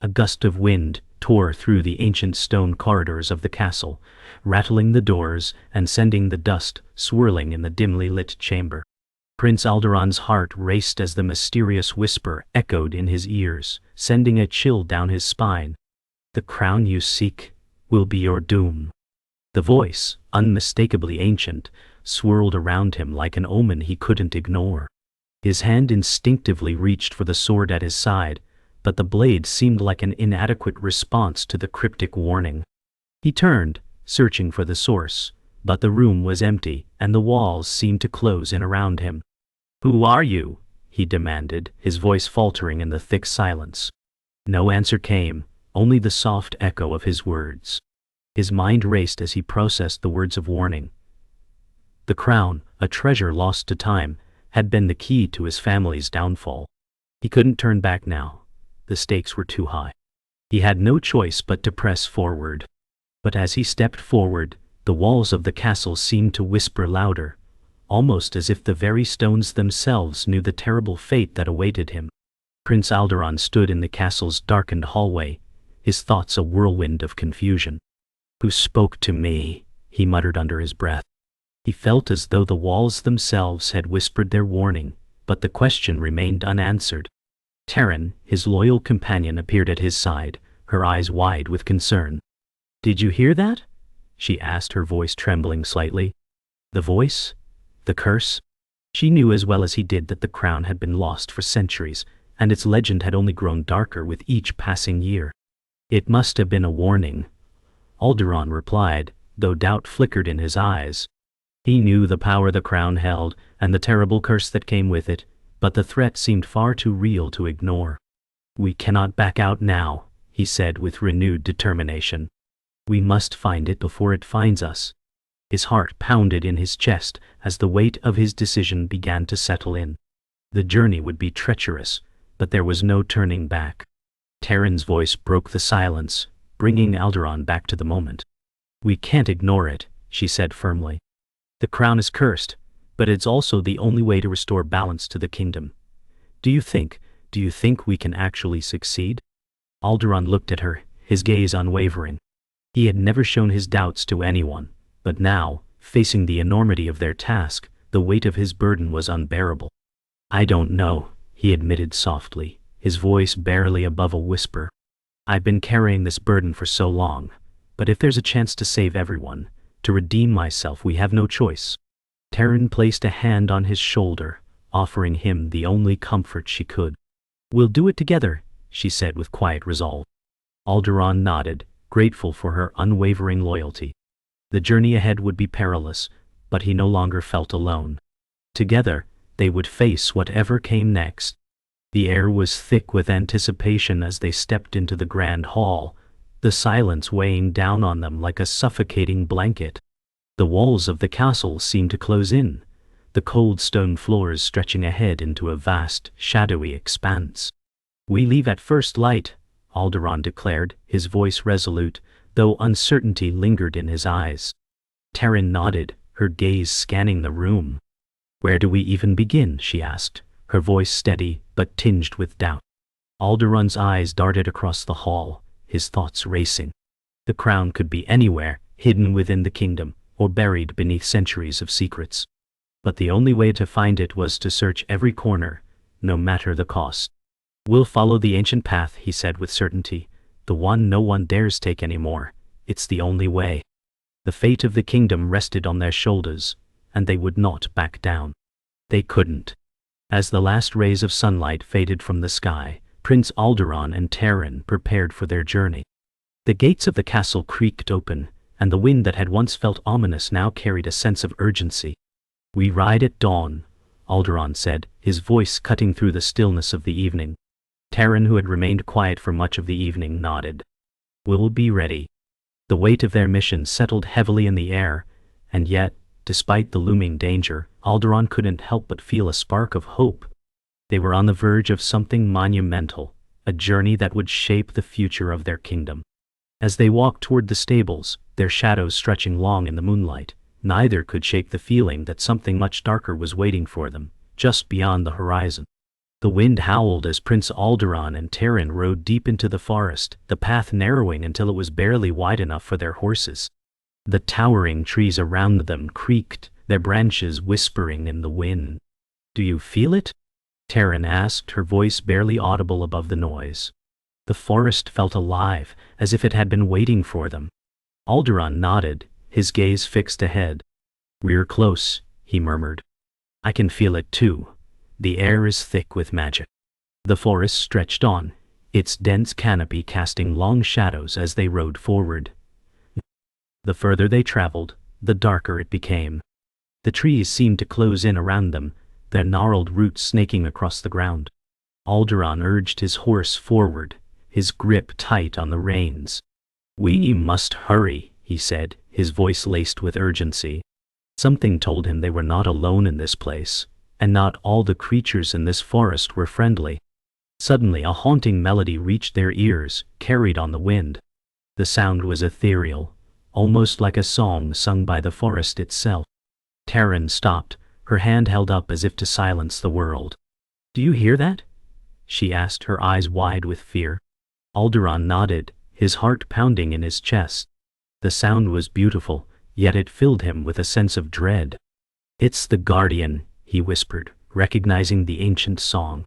A gust of wind tore through the ancient stone corridors of the castle, rattling the doors and sending the dust swirling in the dimly lit chamber. Prince Alderon's heart raced as the mysterious whisper echoed in his ears, sending a chill down his spine. "The crown you seek will be your doom." The voice, unmistakably ancient, swirled around him like an omen he couldn't ignore. His hand instinctively reached for the sword at his side, but the blade seemed like an inadequate response to the cryptic warning. He turned, searching for the source, but the room was empty and the walls seemed to close in around him. "Who are you?" he demanded, his voice faltering in the thick silence. No answer came, only the soft echo of his words. His mind raced as he processed the words of warning. The crown, a treasure lost to time, had been the key to his family's downfall. He couldn't turn back now. The stakes were too high. He had no choice but to press forward. But as he stepped forward, the walls of the castle seemed to whisper louder, almost as if the very stones themselves knew the terrible fate that awaited him. Prince Alderon stood in the castle's darkened hallway, his thoughts a whirlwind of confusion. "Who spoke to me?" he muttered under his breath. He felt as though the walls themselves had whispered their warning, but the question remained unanswered. Taryn, his loyal companion, appeared at his side, her eyes wide with concern. "Did you hear that?" she asked, her voice trembling slightly. The voice? The curse? She knew as well as he did that the crown had been lost for centuries, and its legend had only grown darker with each passing year. "It must have been a warning," Alderon replied, though doubt flickered in his eyes. He knew the power the crown held, and the terrible curse that came with it, but the threat seemed far too real to ignore. "We cannot back out now," he said with renewed determination. "We must find it before it finds us." His heart pounded in his chest as the weight of his decision began to settle in. The journey would be treacherous, but there was no turning back. Taryn's voice broke the silence, bringing Alderon back to the moment. "We can't ignore it," she said firmly. "The crown is cursed, but it's also the only way to restore balance to the kingdom. Do you think we can actually succeed?" Alderon looked at her, his gaze unwavering. He had never shown his doubts to anyone, but now, facing the enormity of their task, the weight of his burden was unbearable. "I don't know," he admitted softly, his voice barely above a whisper. "I've been carrying this burden for so long, but if there's a chance to save everyone, to redeem myself, we have no choice." Taryn placed a hand on his shoulder, offering him the only comfort she could. "We'll do it together," she said with quiet resolve. Alderon nodded, grateful for her unwavering loyalty. The journey ahead would be perilous, but he no longer felt alone. Together, they would face whatever came next. The air was thick with anticipation as they stepped into the grand hall, the silence weighing down on them like a suffocating blanket. The walls of the castle seemed to close in, the cold stone floors stretching ahead into a vast, shadowy expanse. "We leave at first light," Alderon declared, his voice resolute, though uncertainty lingered in his eyes. Taryn nodded, her gaze scanning the room. "Where do we even begin?" she asked, her voice steady but tinged with doubt. Alderon's eyes darted across the hall, his thoughts racing. The crown could be anywhere, hidden within the kingdom, or buried beneath centuries of secrets. But the only way to find it was to search every corner, no matter the cost. "We'll follow the ancient path," he said with certainty, "the one no one dares take anymore. It's the only way." The fate of the kingdom rested on their shoulders, and they would not back down. They couldn't. As the last rays of sunlight faded from the sky, Prince Alderon and Taryn prepared for their journey. The gates of the castle creaked open, and the wind that had once felt ominous now carried a sense of urgency. "We ride at dawn," Alderon said, his voice cutting through the stillness of the evening. Taryn, who had remained quiet for much of the evening, nodded. "We'll be ready." The weight of their mission settled heavily in the air, and yet, despite the looming danger, Alderon couldn't help but feel a spark of hope. They were on the verge of something monumental, a journey that would shape the future of their kingdom. As they walked toward the stables, their shadows stretching long in the moonlight, neither could shake the feeling that something much darker was waiting for them, just beyond the horizon. The wind howled as Prince Alderon and Terran rode deep into the forest, the path narrowing until it was barely wide enough for their horses. The towering trees around them creaked, their branches whispering in the wind. "Do you feel it?" Terran asked, her voice barely audible above the noise. The forest felt alive, as if it had been waiting for them. Alderon nodded, his gaze fixed ahead. "We're close," he murmured. "I can feel it too. The air is thick with magic." The forest stretched on, its dense canopy casting long shadows as they rode forward. The further they traveled, the darker it became. The trees seemed to close in around them, their gnarled roots snaking across the ground. Alderon urged his horse forward, his grip tight on the reins. "We must hurry," he said, his voice laced with urgency. Something told him they were not alone in this place, and not all the creatures in this forest were friendly. Suddenly a haunting melody reached their ears, carried on the wind. The sound was ethereal, almost like a song sung by the forest itself. Terran stopped, her hand held up as if to silence the world. "Do you hear that?" she asked, her eyes wide with fear. Alderon nodded, his heart pounding in his chest. The sound was beautiful, yet it filled him with a sense of dread. "It's the Guardian," he whispered, recognizing the ancient song.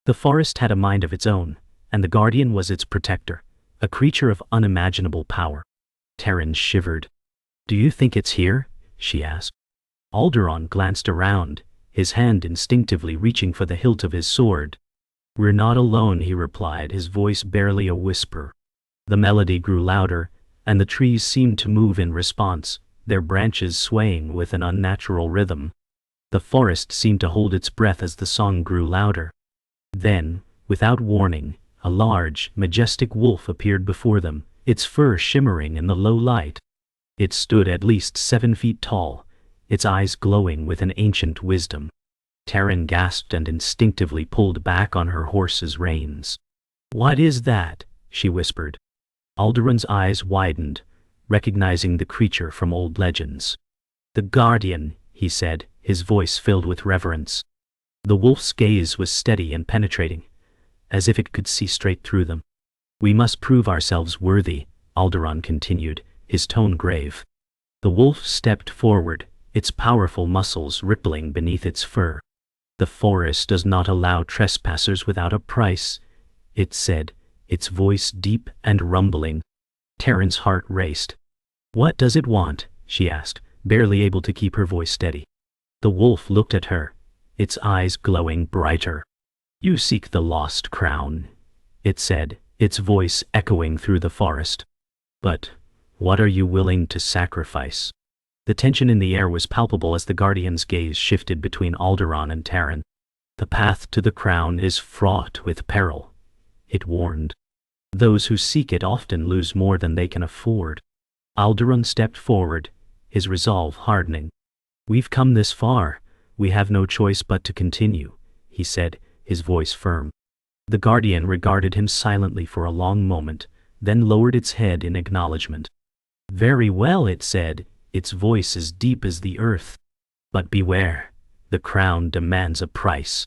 The forest had a mind of its own, and the Guardian was its protector, a creature of unimaginable power. Terran shivered. "Do you think it's here?" she asked. Alderon glanced around, his hand instinctively reaching for the hilt of his sword. "We're not alone," he replied, his voice barely a whisper. The melody grew louder, and the trees seemed to move in response, their branches swaying with an unnatural rhythm. The forest seemed to hold its breath as the song grew louder. Then, without warning, a large, majestic wolf appeared before them, its fur shimmering in the low light. It stood at least 7 feet tall, its eyes glowing with an ancient wisdom. Terran gasped and instinctively pulled back on her horse's reins. "What is that?" she whispered. Alderon's eyes widened, recognizing the creature from old legends. "The Guardian," he said, his voice filled with reverence. The wolf's gaze was steady and penetrating, as if it could see straight through them. "We must prove ourselves worthy," Alderon continued, his tone grave. The wolf stepped forward, its powerful muscles rippling beneath its fur. "The forest does not allow trespassers without a price," it said, its voice deep and rumbling. Terran's heart raced. "What does it want?" she asked, barely able to keep her voice steady. The wolf looked at her, its eyes glowing brighter. "You seek the lost crown," it said, its voice echoing through the forest. "But what are you willing to sacrifice?" The tension in the air was palpable as the Guardian's gaze shifted between Alderon and Terran. "The path to the crown is fraught with peril," it warned. "Those who seek it often lose more than they can afford." Alderon stepped forward, his resolve hardening. "We've come this far, we have no choice but to continue," he said, his voice firm. The Guardian regarded him silently for a long moment, then lowered its head in acknowledgement. "Very well," it said, its voice as deep as the earth. "But beware, the crown demands a price."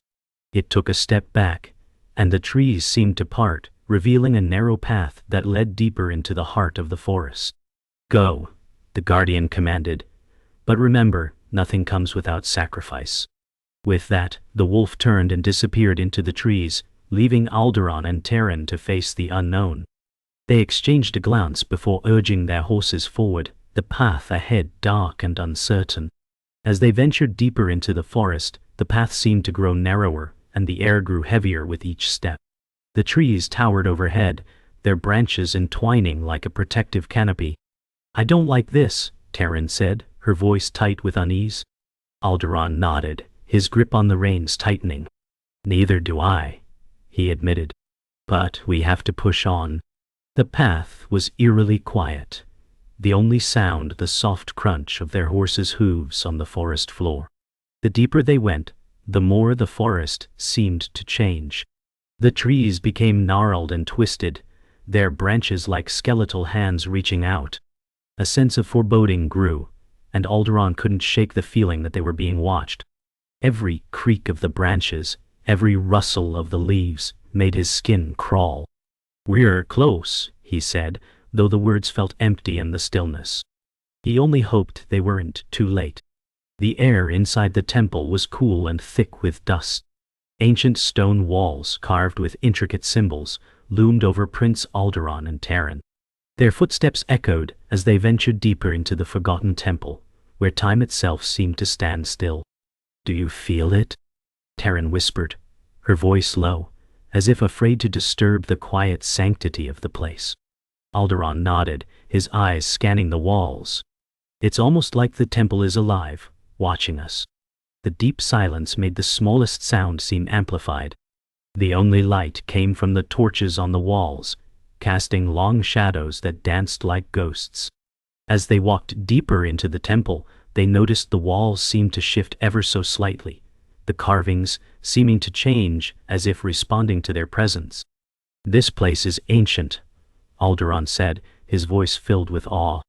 It took a step back, and the trees seemed to part, revealing a narrow path that led deeper into the heart of the forest. "Go," the Guardian commanded, "but remember, nothing comes without sacrifice." With that, the wolf turned and disappeared into the trees, leaving Alderon and Terran to face the unknown. They exchanged a glance before urging their horses forward, the path ahead dark and uncertain. As they ventured deeper into the forest, the path seemed to grow narrower, and the air grew heavier with each step. The trees towered overhead, their branches entwining like a protective canopy. "I don't like this," Terran said, her voice tight with unease. Alderon nodded, his grip on the reins tightening. "Neither do I," he admitted. "But we have to push on." The path was eerily quiet, the only sound the soft crunch of their horses' hooves on the forest floor. The deeper they went, the more the forest seemed to change. The trees became gnarled and twisted, their branches like skeletal hands reaching out. A sense of foreboding grew, and Alderon couldn't shake the feeling that they were being watched. Every creak of the branches, Every rustle of the leaves made his skin crawl. "We're close," he said, though the words felt empty in the stillness. He only hoped they weren't too late. The air inside the temple was cool and thick with dust. Ancient stone walls, carved with intricate symbols, loomed over Prince Alderaan and Terran. Their footsteps echoed as they ventured deeper into the forgotten temple, where time itself seemed to stand still. "Do you feel it?" Terran whispered, her voice low, as if afraid to disturb the quiet sanctity of the place. Alderaan nodded, his eyes scanning the walls. "It's almost like the temple is alive, watching us." The deep silence made the smallest sound seem amplified. The only light came from the torches on the walls, casting long shadows that danced like ghosts. As they walked deeper into the temple, they noticed the walls seemed to shift ever so slightly, the carvings seeming to change as if responding to their presence. "This place is ancient," Alderaan said, his voice filled with awe.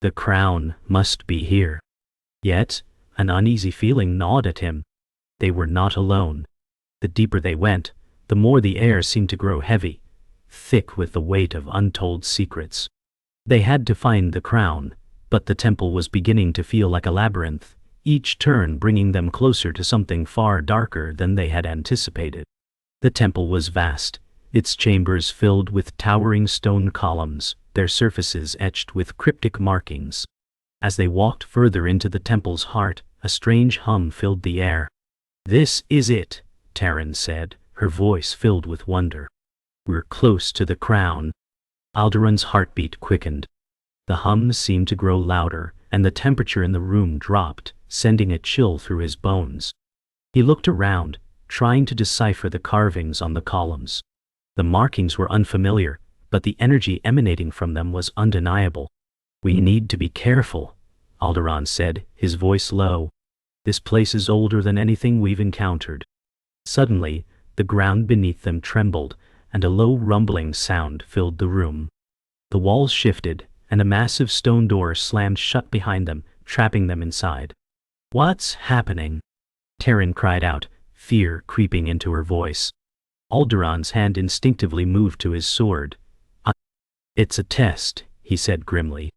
"The crown must be here." Yet, an uneasy feeling gnawed at him. They were not alone. The deeper they went, the more the air seemed to grow heavy, thick with the weight of untold secrets. They had to find the crown, but the temple was beginning to feel like a labyrinth, each turn bringing them closer to something far darker than they had anticipated. The temple was vast, its chambers filled with towering stone columns, their surfaces etched with cryptic markings. As they walked further into the temple's heart, a strange hum filled the air. "This is it," Terran said, her voice filled with wonder. "We're close to the crown." Alderaan's heartbeat quickened. The hum seemed to grow louder, and the temperature in the room dropped, sending a chill through his bones. He looked around, trying to decipher the carvings on the columns. The markings were unfamiliar, but the energy emanating from them was undeniable. "We need to be careful," Alderaan said, his voice low. "This place is older than anything we've encountered." Suddenly, the ground beneath them trembled, and a low rumbling sound filled the room. The walls shifted, and a massive stone door slammed shut behind them, trapping them inside. "What's happening?" Terran cried out, fear creeping into her voice. Alderaan's hand instinctively moved to his sword. "It's a test," he said grimly.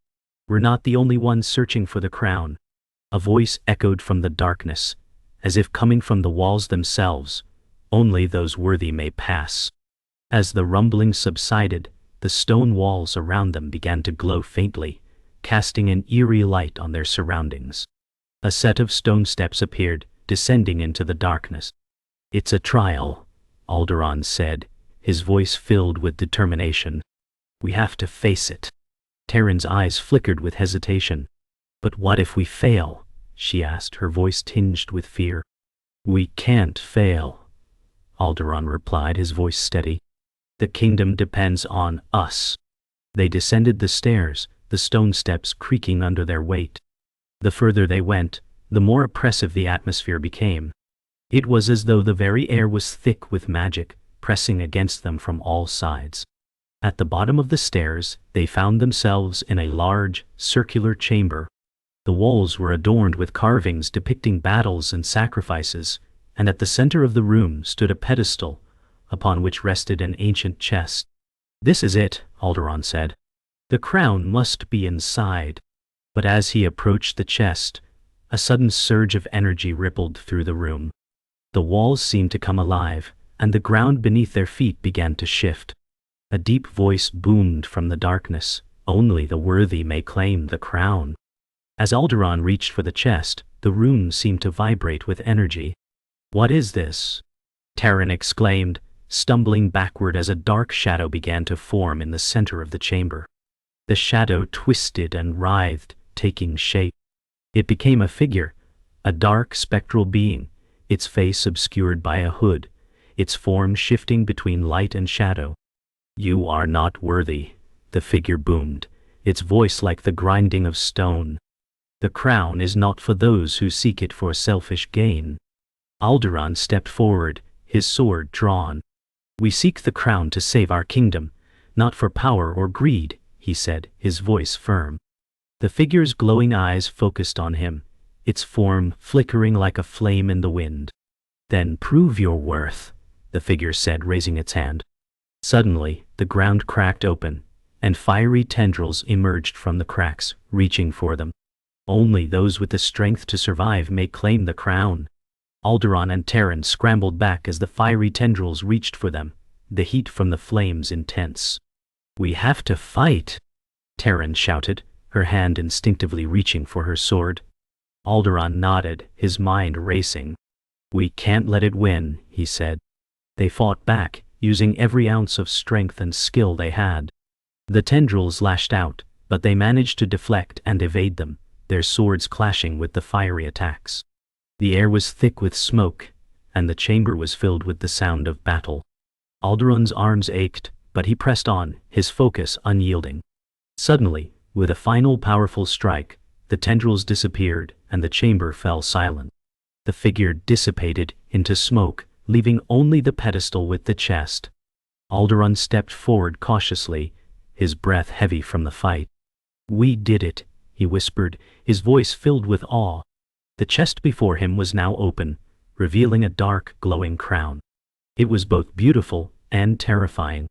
"We're not the only ones searching for the crown." A voice echoed from the darkness, as if coming from the walls themselves. "Only those worthy may pass." As the rumbling subsided, the stone walls around them began to glow faintly, casting an eerie light on their surroundings. A set of stone steps appeared, descending into the darkness. "It's a trial," Alderaan said, his voice filled with determination. "We have to face it." Terran's eyes flickered with hesitation. "But what if we fail?" she asked, her voice tinged with fear. "We can't fail," Alderaan replied, his voice steady. "The kingdom depends on us." They descended the stairs, the stone steps creaking under their weight. The further they went, the more oppressive the atmosphere became. It was as though the very air was thick with magic, pressing against them from all sides. At the bottom of the stairs, they found themselves in a large, circular chamber. The walls were adorned with carvings depicting battles and sacrifices, and at the center of the room stood a pedestal, upon which rested an ancient chest. "This is it," Alderaan said. "The crown must be inside." But as he approached the chest, a sudden surge of energy rippled through the room. The walls seemed to come alive, and the ground beneath their feet began to shift. A deep voice boomed from the darkness, "Only the worthy may claim the crown." As Alderaan reached for the chest, the room seemed to vibrate with energy. "What is this?" Terran exclaimed, stumbling backward as a dark shadow began to form in the center of the chamber. The shadow twisted and writhed, taking shape. It became a figure, a dark spectral being, its face obscured by a hood, its form shifting between light and shadow. "You are not worthy," the figure boomed, its voice like the grinding of stone. "The crown is not for those who seek it for selfish gain." Alderaan stepped forward, his sword drawn. "We seek the crown to save our kingdom, not for power or greed," he said, his voice firm. The figure's glowing eyes focused on him, its form flickering like a flame in the wind. Then prove your worth, the figure said, raising its hand. Suddenly, the ground cracked open, and fiery tendrils emerged from the cracks, reaching for them. Only those with the strength to survive may claim the crown. Alderaan and Terran scrambled back as the fiery tendrils reached for them, the heat from the flames intense. "We have to fight!" Terran shouted, her hand instinctively reaching for her sword. Alderaan nodded, his mind racing. "We can't let it win," he said. They fought back, using every ounce of strength and skill they had. The tendrils lashed out, but they managed to deflect and evade them, their swords clashing with the fiery attacks. The air was thick with smoke, and the chamber was filled with the sound of battle. Alderaan's arms ached, but he pressed on, his focus unyielding. Suddenly, with a final powerful strike, the tendrils disappeared and the chamber fell silent. The figure dissipated into smoke, leaving only the pedestal with the chest. Alderaan stepped forward cautiously, his breath heavy from the fight. "We did it," he whispered, his voice filled with awe. The chest before him was now open, revealing a dark, glowing crown. It was both beautiful and terrifying.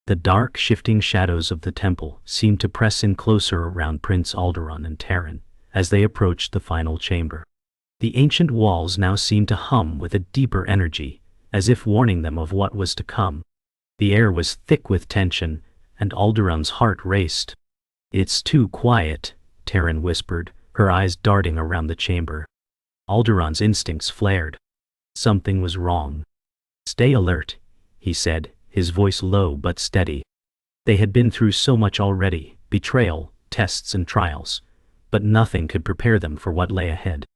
The dark, shifting shadows of the temple seemed to press in closer around Prince Alderaan and Terran as they approached the final chamber. The ancient walls now seemed to hum with a deeper energy, as if warning them of what was to come. The air was thick with tension, and Alderaan's heart raced. "It's too quiet," Terran whispered, her eyes darting around the chamber. Alderaan's instincts flared. Something was wrong. "Stay alert," he said, his voice low but steady. They had been through so much already, betrayal, tests and trials, but nothing could prepare them for what lay ahead.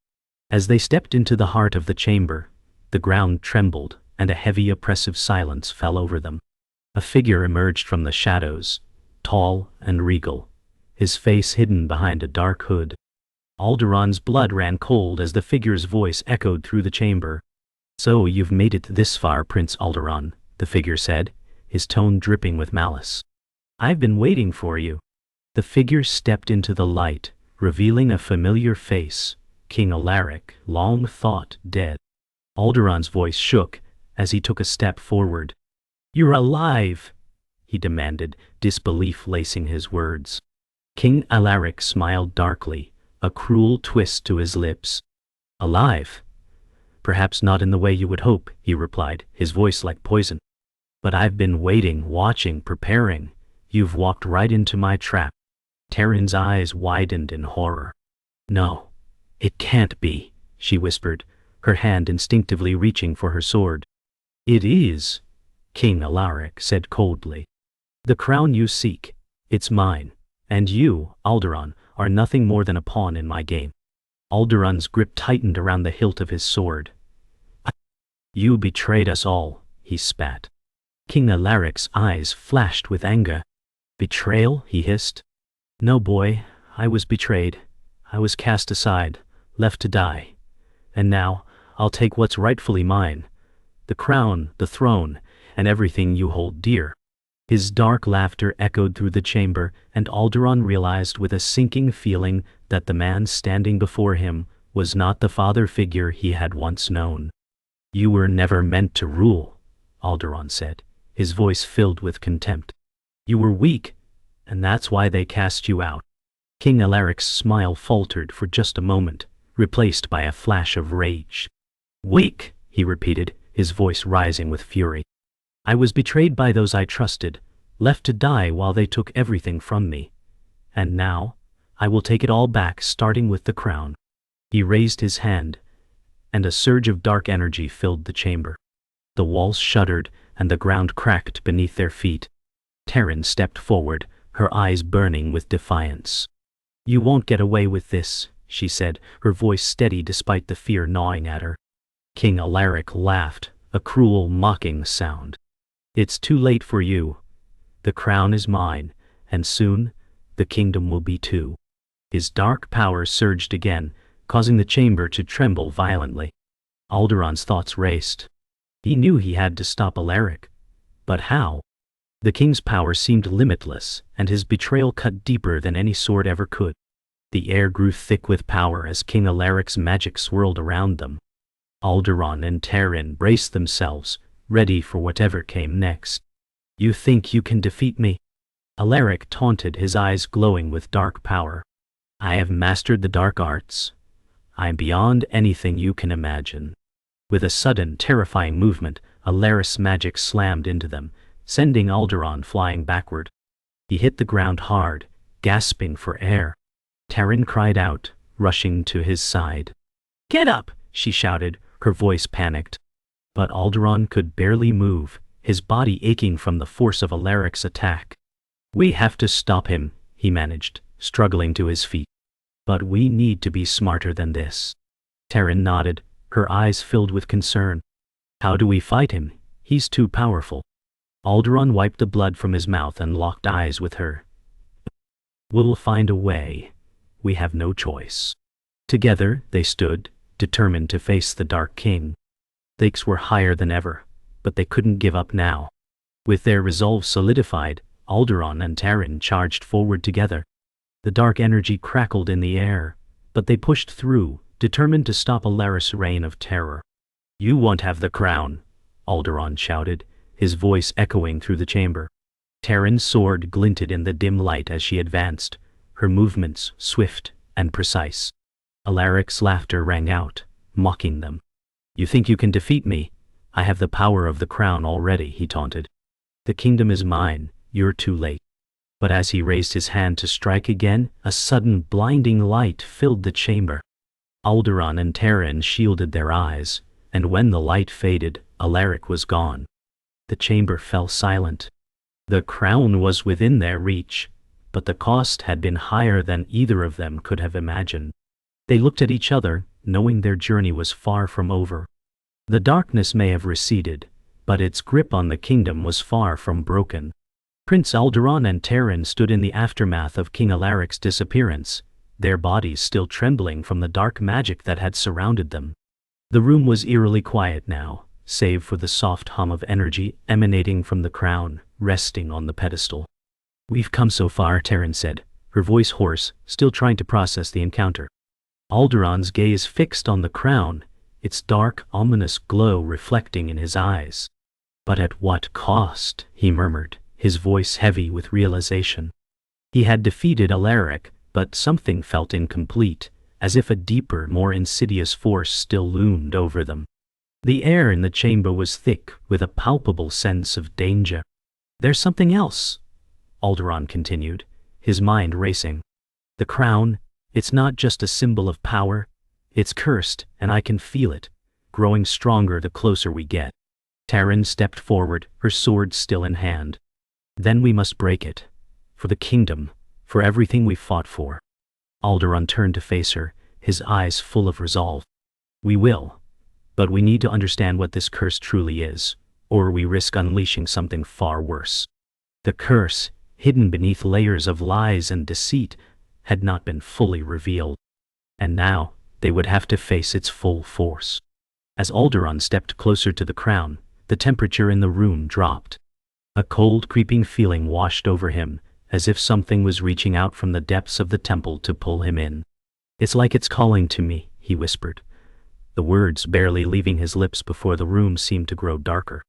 As they stepped into the heart of the chamber, the ground trembled and a heavy oppressive silence fell over them. A figure emerged from the shadows, tall and regal, his face hidden behind a dark hood. Alderaan's blood ran cold as the figure's voice echoed through the chamber. "So you've made it this far, Prince Alderaan," the figure said, his tone dripping with malice. "I've been waiting for you." The figure stepped into the light, revealing a familiar face, King Alaric, long thought dead. Alderaan's voice shook as he took a step forward. "You're alive!" he demanded, disbelief lacing his words. King Alaric smiled darkly, a cruel twist to his lips. "Alive? Perhaps not in the way you would hope," he replied, his voice like poison. "But I've been waiting, watching, preparing. You've walked right into my trap." Terran's eyes widened in horror. "No, it can't be," she whispered, her hand instinctively reaching for her sword. "It is," King Alaric said coldly. "The crown you seek, it's mine, and you, Alderaan, are nothing more than a pawn in my game." Alderaan's grip tightened around the hilt of his sword. "You betrayed us all," he spat. King Alaric's eyes flashed with anger. "Betrayal?" he hissed. "No, boy, I was betrayed. I was cast aside, left to die. And now, I'll take what's rightfully mine. The crown, the throne, and everything you hold dear." His dark laughter echoed through the chamber, and Alderaan realized with a sinking feeling that the man standing before him was not the father figure he had once known. "You were never meant to rule," Alderaan said, his voice filled with contempt. "You were weak, and that's why they cast you out." King Alaric's smile faltered for just a moment, replaced by a flash of rage. "Weak," he repeated, his voice rising with fury. "I was betrayed by those I trusted, left to die while they took everything from me. And now, I will take it all back, starting with the crown." He raised his hand, and a surge of dark energy filled the chamber. The walls shuddered, and the ground cracked beneath their feet. Terran stepped forward, her eyes burning with defiance. "You won't get away with this," she said, her voice steady despite the fear gnawing at her. King Alaric laughed, a cruel, mocking sound. "It's too late for you. The crown is mine, and soon, the kingdom will be too." His dark power surged again, causing the chamber to tremble violently. Alderaan's thoughts raced. He knew he had to stop Alaric. But how? The king's power seemed limitless, and his betrayal cut deeper than any sword ever could. The air grew thick with power as King Alaric's magic swirled around them. Alderaan and Terran braced themselves, ready for whatever came next. You think you can defeat me? Alaric taunted, his eyes glowing with dark power. I have mastered the dark arts. I am beyond anything you can imagine. With a sudden, terrifying movement, Alaric's magic slammed into them, sending Alderaan flying backward. He hit the ground hard, gasping for air. Terran cried out, rushing to his side. Get up, she shouted, her voice panicked. But Alderaan could barely move, his body aching from the force of Alaric's attack. We have to stop him, he managed, struggling to his feet. But we need to be smarter than this. Terran nodded, her eyes filled with concern. How do we fight him? He's too powerful. Alderaan wiped the blood from his mouth and locked eyes with her. We'll find a way. We have no choice. Together, they stood, determined to face the Dark King. Stakes were higher than ever, but they couldn't give up now. With their resolve solidified, Alderaan and Terran charged forward together. The dark energy crackled in the air, but they pushed through, determined to stop Alaric's reign of terror. You won't have the crown, Alderaan shouted, his voice echoing through the chamber. Terran's sword glinted in the dim light as she advanced, her movements swift and precise. Alaric's laughter rang out, mocking them. You think you can defeat me? I have the power of the crown already, he taunted. The kingdom is mine, you're too late. But as he raised his hand to strike again, a sudden blinding light filled the chamber. Alderaan and Terran shielded their eyes, and when the light faded, Alaric was gone. The chamber fell silent. The crown was within their reach, but the cost had been higher than either of them could have imagined. They looked at each other, knowing their journey was far from over. The darkness may have receded, but its grip on the kingdom was far from broken. Prince Alderaan and Terran stood in the aftermath of King Alaric's disappearance, their bodies still trembling from the dark magic that had surrounded them. The room was eerily quiet now, save for the soft hum of energy emanating from the crown, resting on the pedestal. We've come so far, Terran said, her voice hoarse, still trying to process the encounter. Alderaan's gaze fixed on the crown, its dark, ominous glow reflecting in his eyes. But at what cost? He murmured, his voice heavy with realization. He had defeated Alaric, but something felt incomplete, as if a deeper, more insidious force still loomed over them. The air in the chamber was thick with a palpable sense of danger. There's something else, Alderaan continued, his mind racing. The crown, it's not just a symbol of power, it's cursed, and I can feel it, growing stronger the closer we get. Terran stepped forward, her sword still in hand. Then we must break it. For the kingdom, for everything we fought for. Alderaan turned to face her, his eyes full of resolve. We will. But we need to understand what this curse truly is, or we risk unleashing something far worse. The curse, hidden beneath layers of lies and deceit, had not been fully revealed. And now, they would have to face its full force. As Alderaan stepped closer to the crown, the temperature in the room dropped. A cold, creeping feeling washed over him, as if something was reaching out from the depths of the temple to pull him in. It's like it's calling to me, he whispered, the words barely leaving his lips before the room seemed to grow darker.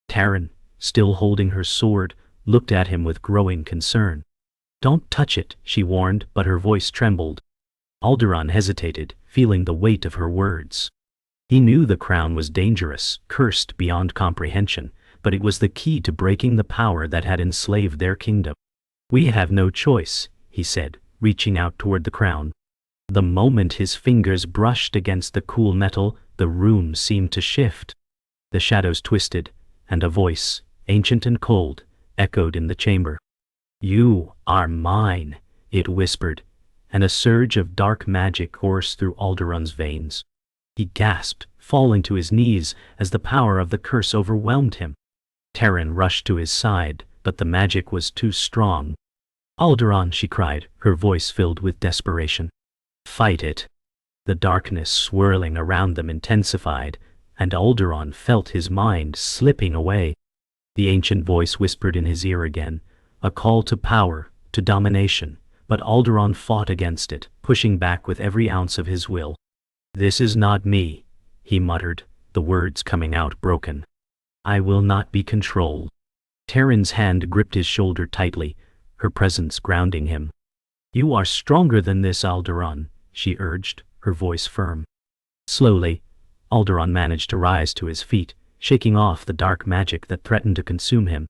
Terran, still holding her sword, looked at him with growing concern. Don't touch it, she warned, but her voice trembled. Alderaan hesitated, feeling the weight of her words. He knew the crown was dangerous, cursed beyond comprehension, but it was the key to breaking the power that had enslaved their kingdom. We have no choice, he said, reaching out toward the crown. The moment his fingers brushed against the cool metal, the room seemed to shift. The shadows twisted, and a voice, ancient and cold, echoed in the chamber. You are mine, it whispered, and a surge of dark magic coursed through Alderaan's veins. He gasped, falling to his knees as the power of the curse overwhelmed him. Terran rushed to his side, but the magic was too strong. Alderaan, she cried, her voice filled with desperation. Fight it. The darkness swirling around them intensified, and Alderaan felt his mind slipping away. The ancient voice whispered in his ear again, a call to power, to domination, but Alderaan fought against it, pushing back with every ounce of his will. This is not me, he muttered, the words coming out broken. I will not be controlled. Taryn's hand gripped his shoulder tightly, her presence grounding him. You are stronger than this, Alderaan, she urged, her voice firm. Slowly, Alderaan managed to rise to his feet, shaking off the dark magic that threatened to consume him.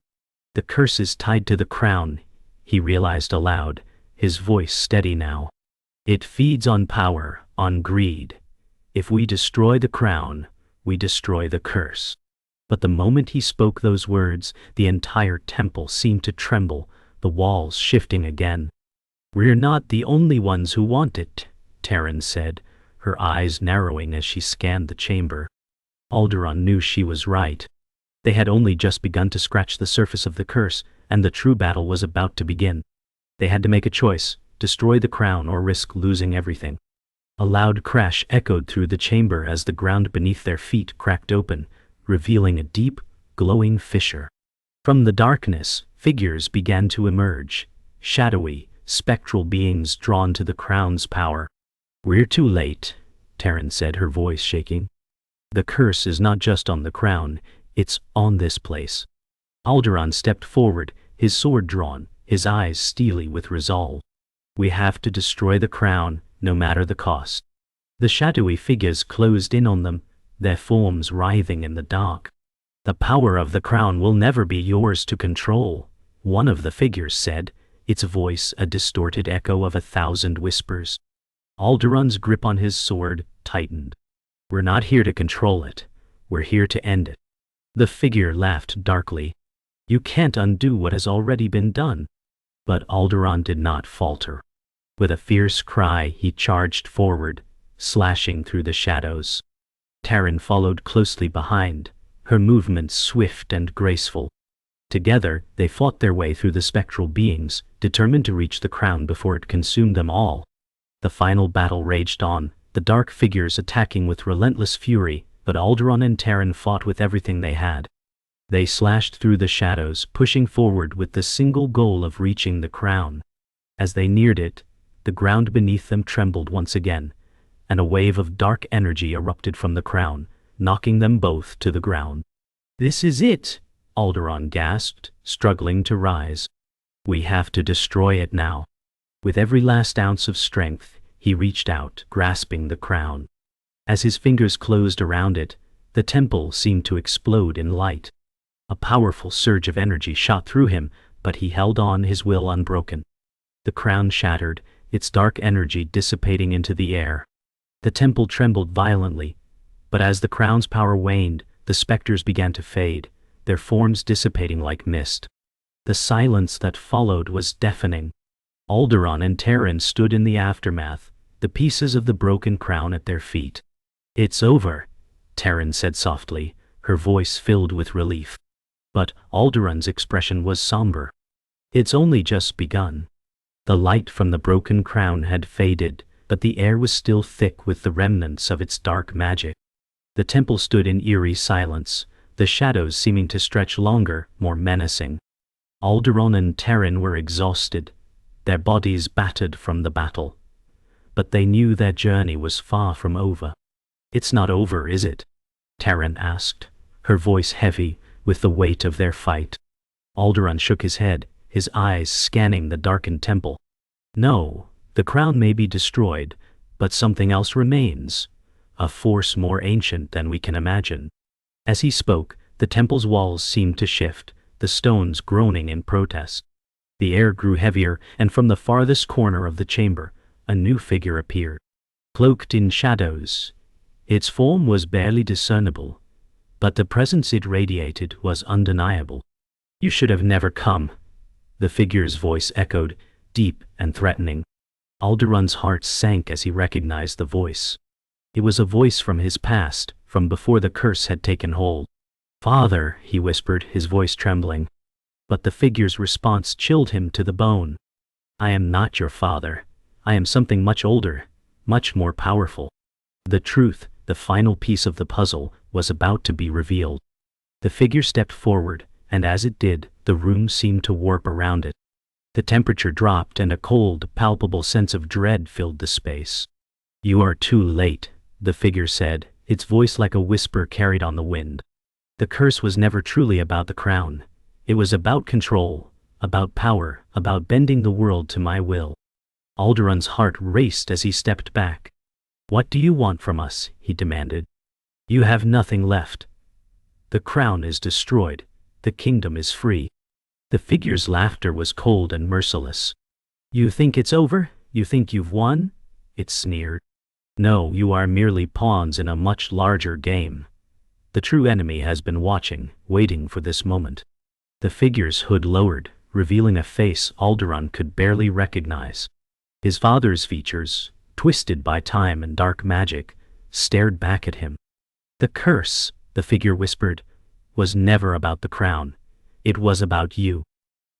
The curse is tied to the crown, he realized aloud, his voice steady now. It feeds on power, on greed. If we destroy the crown, we destroy the curse. But the moment he spoke those words, the entire temple seemed to tremble, the walls shifting again. We're not the only ones who want it, Taryn said, her eyes narrowing as she scanned the chamber. Alderaan knew she was right. They had only just begun to scratch the surface of the curse, and the true battle was about to begin. They had to make a choice, destroy the crown or risk losing everything. A loud crash echoed through the chamber as the ground beneath their feet cracked open, revealing a deep, glowing fissure. From the darkness, figures began to emerge, shadowy, spectral beings drawn to the crown's power. We're too late, Taryn said, her voice shaking. The curse is not just on the crown, it's on this place. Alderaan stepped forward, his sword drawn, his eyes steely with resolve. We have to destroy the crown, no matter the cost. The shadowy figures closed in on them, their forms writhing in the dark. The power of the crown will never be yours to control, one of the figures said, its voice a distorted echo of 1,000 whispers. Alderaan's grip on his sword tightened. We're not here to control it, we're here to end it. The figure laughed darkly. You can't undo what has already been done. But Alderaan did not falter. With a fierce cry, he charged forward, slashing through the shadows. Taryn followed closely behind, her movements swift and graceful. Together, they fought their way through the spectral beings, determined to reach the crown before it consumed them all. The final battle raged on, the dark figures attacking with relentless fury, but Alderaan and Taryn fought with everything they had. They slashed through the shadows, pushing forward with the single goal of reaching the crown. As they neared it, the ground beneath them trembled once again, and a wave of dark energy erupted from the crown, knocking them both to the ground. This is it, Alderaan gasped, struggling to rise. We have to destroy it now. With every last ounce of strength, he reached out, grasping the crown. As his fingers closed around it, the temple seemed to explode in light. A powerful surge of energy shot through him, but he held on, his will unbroken. The crown shattered, its dark energy dissipating into the air. The temple trembled violently, but as the crown's power waned, the specters began to fade, their forms dissipating like mist. The silence that followed was deafening. Alderaan and Taryn stood in the aftermath, the pieces of the broken crown at their feet. It's over, Taryn said softly, her voice filled with relief. But Alderaan's expression was somber. It's only just begun. The light from the broken crown had faded, but the air was still thick with the remnants of its dark magic. The temple stood in eerie silence, the shadows seeming to stretch longer, more menacing. Alderaan and Taryn were exhausted, their bodies battered from the battle. But they knew their journey was far from over. It's not over, is it? Taryn asked, her voice heavy with the weight of their fight. Alderaan shook his head, his eyes scanning the darkened temple. No, the crown may be destroyed, but something else remains, a force more ancient than we can imagine. As he spoke, the temple's walls seemed to shift, the stones groaning in protest. The air grew heavier, and from the farthest corner of the chamber, a new figure appeared. Cloaked in shadows, its form was barely discernible, but the presence it radiated was undeniable. You should have never come, the figure's voice echoed, deep and threatening. Alderaan's heart sank as he recognized the voice. It was a voice from his past, from before the curse had taken hold. Father, he whispered, his voice trembling. But the figure's response chilled him to the bone. I am not your father. I am something much older, much more powerful. The truth, the final piece of the puzzle, was about to be revealed. The figure stepped forward, and as it did, the room seemed to warp around it. The temperature dropped and a cold, palpable sense of dread filled the space. You are too late, the figure said, its voice like a whisper carried on the wind. The curse was never truly about the crown. It was about control, about power, about bending the world to my will. Alderon's heart raced as he stepped back. "What do you want from us?" he demanded. "You have nothing left. The crown is destroyed. The kingdom is free." The figure's laughter was cold and merciless. "You think it's over? You think you've won?" it sneered. "No, you are merely pawns in a much larger game. The true enemy has been watching, waiting for this moment." The figure's hood lowered, revealing a face Alderon could barely recognize. His father's features, twisted by time and dark magic, stared back at him. "The curse," the figure whispered, "was never about the crown. It was about you."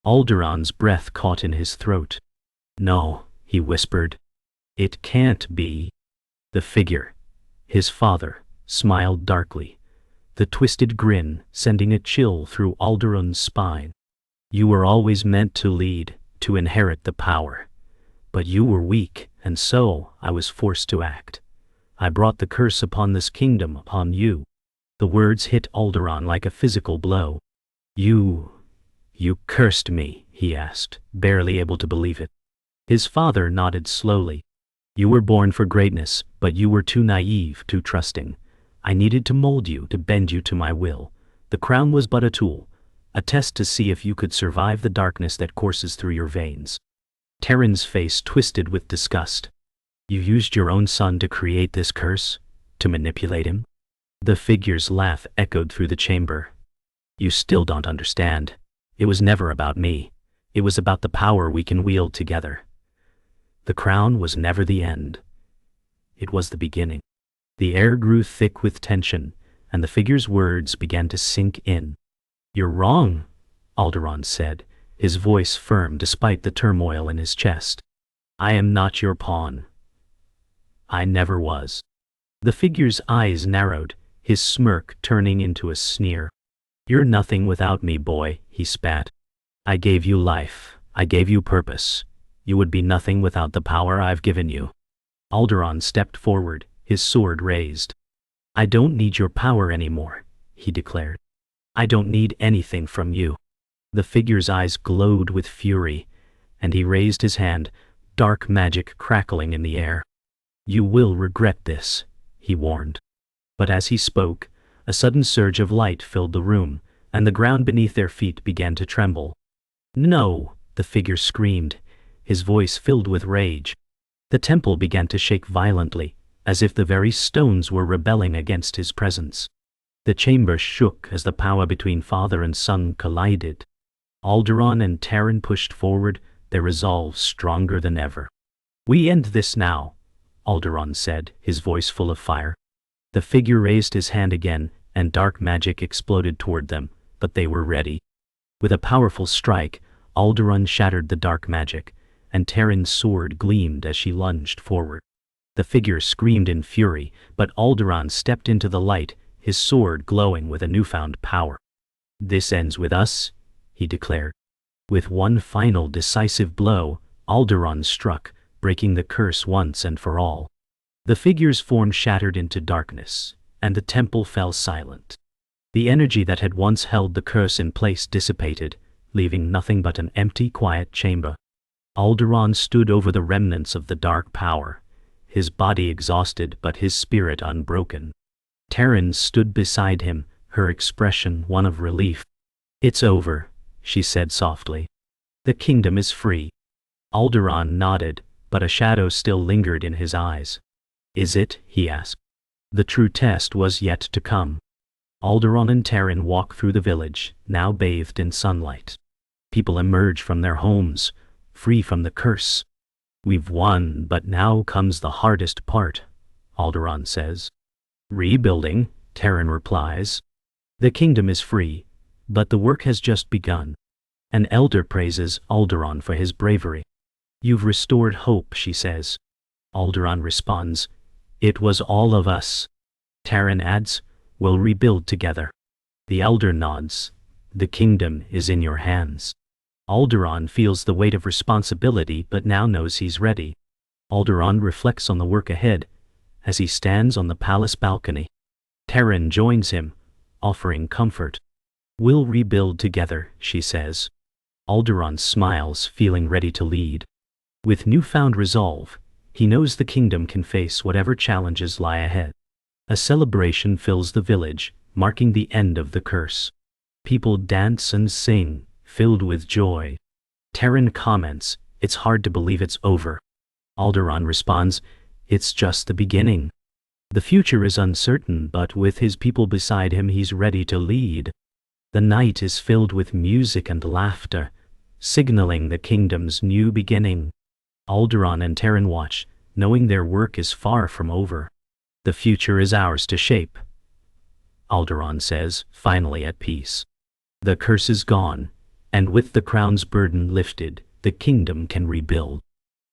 Alderon's breath caught in his throat. "No," he whispered. "It can't be." The figure, his father, smiled darkly, the twisted grin sending a chill through Alderon's spine. "You were always meant to lead, to inherit the power. But you were weak, and so I was forced to act. I brought the curse upon this kingdom, upon you." The words hit Alderon like a physical blow. You cursed me?" he asked, barely able to believe it. His father nodded slowly. "You were born for greatness, but you were too naive, too trusting. I needed to mold you, to bend you to my will. The crown was but a tool, a test to see if you could survive the darkness that courses through your veins." Terran's face twisted with disgust. "You used your own son to create this curse? To manipulate him?" The figure's laugh echoed through the chamber. "You still don't understand. It was never about me. It was about the power we can wield together. The crown was never the end. It was the beginning." The air grew thick with tension, and the figure's words began to sink in. "You're wrong," Alderon said, his voice firm despite the turmoil in his chest. "I am not your pawn. I never was." The figure's eyes narrowed, his smirk turning into a sneer. "You're nothing without me, boy," he spat. "I gave you life. I gave you purpose. You would be nothing without the power I've given you." Alderon stepped forward, his sword raised. "I don't need your power anymore," he declared. "I don't need anything from you." The figure's eyes glowed with fury, and he raised his hand, dark magic crackling in the air. "You will regret this," he warned. But as he spoke, a sudden surge of light filled the room, and the ground beneath their feet began to tremble. "No!" the figure screamed, his voice filled with rage. The temple began to shake violently, as if the very stones were rebelling against his presence. The chamber shook as the power between father and son collided. Alderon and Terran pushed forward, their resolve stronger than ever. "We end this now," Alderon said, his voice full of fire. The figure raised his hand again, and dark magic exploded toward them, but they were ready. With a powerful strike, Alderon shattered the dark magic, and Terran's sword gleamed as she lunged forward. The figure screamed in fury, but Alderon stepped into the light, his sword glowing with a newfound power. "This ends with us," he declared. With one final decisive blow, Alderon struck, breaking the curse once and for all. The figure's form shattered into darkness, and the temple fell silent. The energy that had once held the curse in place dissipated, leaving nothing but an empty, quiet chamber. Alderon stood over the remnants of the dark power, his body exhausted but his spirit unbroken. Terran stood beside him, her expression one of relief. "It's over," she said softly. "The kingdom is free." Alderon nodded, but a shadow still lingered in his eyes. "Is it?" he asked. The true test was yet to come. Alderon and Terran walked through the village, now bathed in sunlight. People emerged from their homes, free from the curse. "We've won, but now comes the hardest part," Alderon says. "Rebuilding," Terran replies. "The kingdom is free, but the work has just begun." An elder praises Alderon for his bravery. "You've restored hope," she says. Alderon responds, "It was all of us." Terran adds, "We'll rebuild together." The elder nods. "The kingdom is in your hands." Alderon feels the weight of responsibility but now knows he's ready. Alderon reflects on the work ahead as he stands on the palace balcony. Terran joins him, offering comfort. "We'll rebuild together," she says. Alderaan smiles, feeling ready to lead. With newfound resolve, he knows the kingdom can face whatever challenges lie ahead. A celebration fills the village, marking the end of the curse. People dance and sing, filled with joy. Terran comments, "It's hard to believe it's over." Alderaan responds, "It's just the beginning." The future is uncertain, but with his people beside him, he's ready to lead. The night is filled with music and laughter, signaling the kingdom's new beginning. Alderaan and Terran watch, knowing their work is far from over. "The future is ours to shape," Alderaan says, finally at peace. The curse is gone, and with the crown's burden lifted, the kingdom can rebuild.